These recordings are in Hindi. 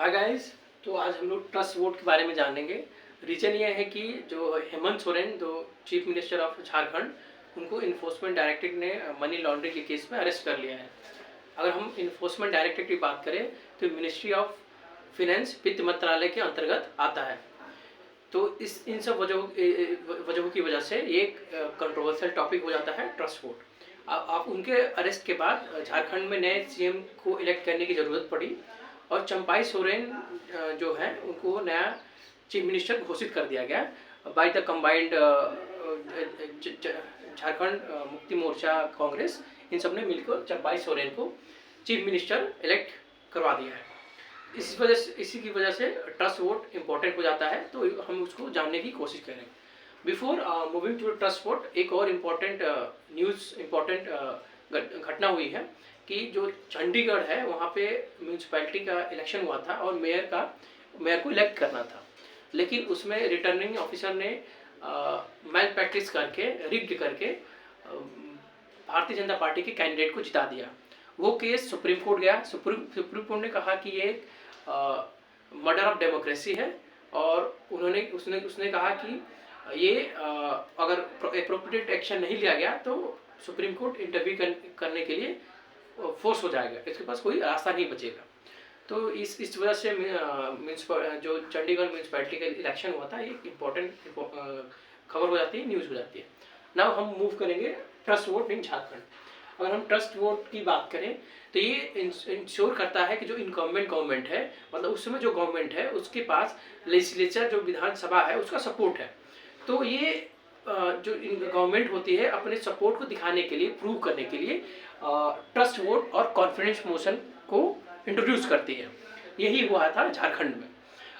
Hi guys. तो आज हम लोग ट्रस्ट वोट के बारे में जानेंगे। रीज़न ये है कि जो हेमंत सोरेन जो चीफ मिनिस्टर ऑफ झारखंड, उनको इन्फोर्समेंट डायरेक्टरेट ने मनी लॉन्ड्रिंग के केस में अरेस्ट कर लिया है। अगर हम इन्फोर्समेंट डायरेक्टरेट की बात करें तो मिनिस्ट्री ऑफ फिनेंस वित्त मंत्रालय के अंतर्गत आता है। तो इस इन सब वजहों की वजह से ये एक कंट्रोवर्शियल टॉपिक हो जाता है ट्रस्ट वोट। आप उनके अरेस्ट के बाद झारखंड में नए सीएम को इलेक्ट करने की ज़रूरत पड़ी और चंपाई सोरेन जो है उनको नया चीफ मिनिस्टर घोषित कर दिया गया by the combined Jharkhand Mukti Morcha Congress. इन सब ने मिलकर चंपाई सोरेन को चीफ मिनिस्टर इलेक्ट करवा दिया है। इसी की वजह से ट्रस्ट वोट इम्पोर्टेंट हो जाता है, तो हम उसको जानने की कोशिश करें। Before moving to trust vote, एक और इम्पोर्टेंट घटना हुई है कि जो चंडीगढ़ है वहाँ पे म्यूनसिपैलिटी का इलेक्शन हुआ था और मेयर को इलेक्ट करना था, लेकिन उसमें रिटर्निंग ऑफिसर ने मैल प्रैक्टिस करके रिग्ड करके भारतीय जनता पार्टी के कैंडिडेट को जिता दिया। वो केस सुप्रीम कोर्ट गया। सुप्रीम कोर्ट ने कहा कि ये मर्डर ऑफ डेमोक्रेसी है और उसने कहा कि ये अगर एप्रोप्रिएट एक्शन नहीं लिया गया तो सुप्रीम कोर्ट इंटरव्यू करने के लिए फोर्स हो जाएगा, इसके पास कोई रास्ता नहीं बचेगा। तो इस वजह से जो चंडीगढ़ म्यूनसिपैलिटी का इलेक्शन हुआ था, ये इम्पोर्टेंट खबर हो जाती है, न्यूज़ हो जाती है। नाउ हम मूव करेंगे ट्रस्ट वोट इन झारखंड। अगर हम ट्रस्ट वोट की बात करें तो ये इंश्योर करता है कि जो इनकम्बेंट गवर्नमेंट है, मतलब उस समय जो गवर्नमेंट है उसके पास लेजिस्लेचर जो विधानसभा है उसका सपोर्ट है। तो ये जो गवर्नमेंट होती है अपने सपोर्ट को दिखाने के लिए, प्रूव करने के लिए ट्रस्ट वोट और कॉन्फिडेंस मोशन को इंट्रोड्यूस करती है। यही हुआ था झारखंड में।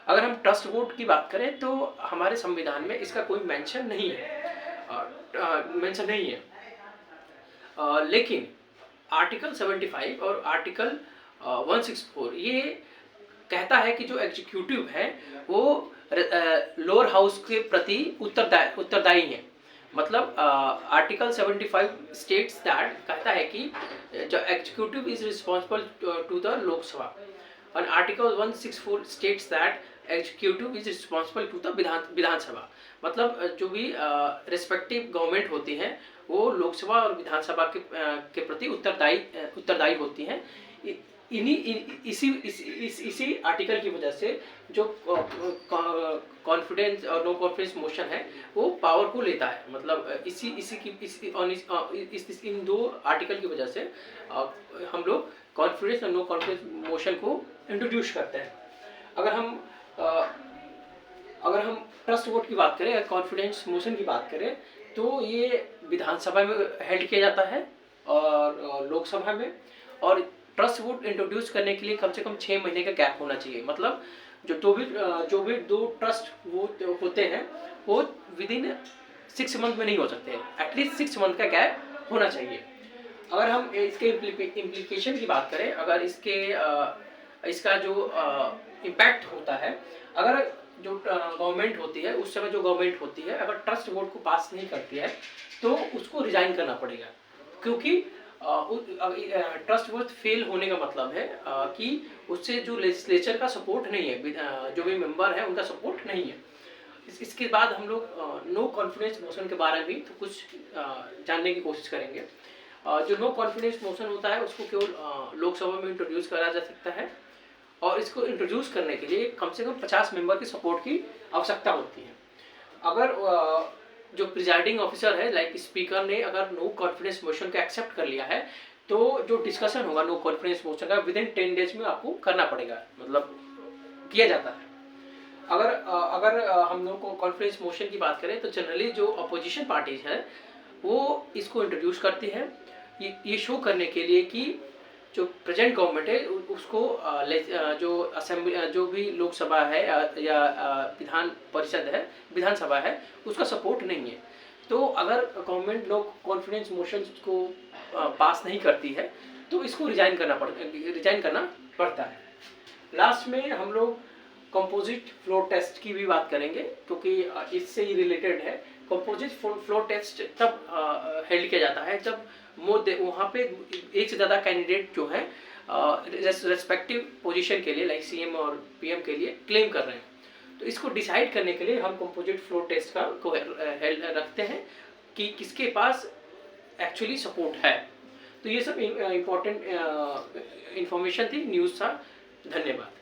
अगर हम ट्रस्ट वोट की बात करें तो हमारे संविधान में इसका कोई मेंशन नहीं है, लेकिन आर्टिकल 75 और आर्टिकल 164 ये कहता है कि जो एग्जीक्यूटिव है वो लोअर हाउस के प्रति उत्तरदायी है। मतलब आर्टिकल 75 स्टेट्स दैट, कहता है कि जो executive is responsible to the Lok Sabha, और article 164 states that executive is responsible to the Vidhan Sabha. मतलब जो भी रिस्पेक्टिव गवर्नमेंट होती है वो लोकसभा और विधानसभा के प्रति उत्तरदायी होती हैं। इसी आर्टिकल की वजह से जो कॉन्फिडेंस और नो कॉन्फिडेंस मोशन है वो पावर को लेता है। मतलब इन दो आर्टिकल की वजह से हम लोग कॉन्फिडेंस और नो कॉन्फिडेंस मोशन को इंट्रोड्यूस करते हैं। अगर हम ट्रस्ट वोट की बात करें, कॉन्फिडेंस मोशन की बात करें, तो ये विधानसभा में हेल्ड किया जाता है और लोकसभा में। और ट्रस्ट वोट इंट्रोड्यूस करने के लिए कम से कम 6 महीने का गैप होना चाहिए। मतलब जो भी दो ट्रस्ट वोट होते हैं वो विद इन 6 मंथ में नहीं हो सकते, एटलीस्ट 6 मंथ का गैप होना चाहिए। अगर हम इसके इम्प्लीकेशन की बात करें, अगर इसका जो इम्पैक्ट होता है, अगर जो गवर्नमेंट होती है उस समय जो गवर्नमेंट होती है अगर ट्रस्ट वोट को पास नहीं करती है तो उसको रिजाइन करना पड़ेगा, क्योंकि ट्रस्ट वोट फेल होने का मतलब है कि उससे जो लेजिस्लेचर का सपोर्ट नहीं है, जो भी मेंबर है उनका सपोर्ट नहीं है। इसके बाद हम लोग नो कॉन्फिडेंस मोशन के बारे में भी तो कुछ जानने की कोशिश करेंगे। जो नो कॉन्फिडेंस मोशन होता है उसको केवल लोकसभा में इंट्रोड्यूस करा जा सकता है और इसको इंट्रोड्यूस करने के लिए कम से कम 50 मेंबर की सपोर्ट की आवश्यकता होती है। अगर जो प्रिजाइडिंग ऑफिसर है लाइक स्पीकर ने अगर नो कॉन्फिडेंस मोशन को एक्सेप्ट कर लिया है तो जो डिस्कशन होगा नो कॉन्फिडेंस मोशन का विद इन 10 डेज में आपको करना पड़ेगा, मतलब किया जाता है। अगर हम लोग को कॉन्फिडेंस मोशन की बात करें तो जनरली जो अपोजिशन पार्टीज है वो इसको इंट्रोड्यूस करती है ये शो करने के लिए कि जो प्रेजेंट गवर्नमेंट है उसको जो असेंबली, जो भी लोकसभा है या विधान परिषद है, विधानसभा है, उसका सपोर्ट नहीं है। तो अगर गवर्नमेंट नो कॉन्फिडेंस मोशन को पास नहीं करती है तो इसको रिजाइन करना पड़ता है। लास्ट में हम लोग कंपोजिट फ्लोर टेस्ट की भी बात करेंगे क्योंकि इससे ही रिलेटेड है। कंपोजिट फ्लोर टेस्ट तब हेल्ड किया जाता है जब वहाँ पे एक से ज़्यादा कैंडिडेट जो है रेस्पेक्टिव पोजीशन के लिए लाइक सीएम और पीएम के लिए क्लेम कर रहे हैं। तो इसको डिसाइड करने के लिए हम कंपोजिट फ्लोट टेस्ट का को रखते हैं कि किसके पास एक्चुअली सपोर्ट है। तो ये सब इम्पोर्टेंट इंफॉर्मेशन थी, न्यूज़ था। धन्यवाद।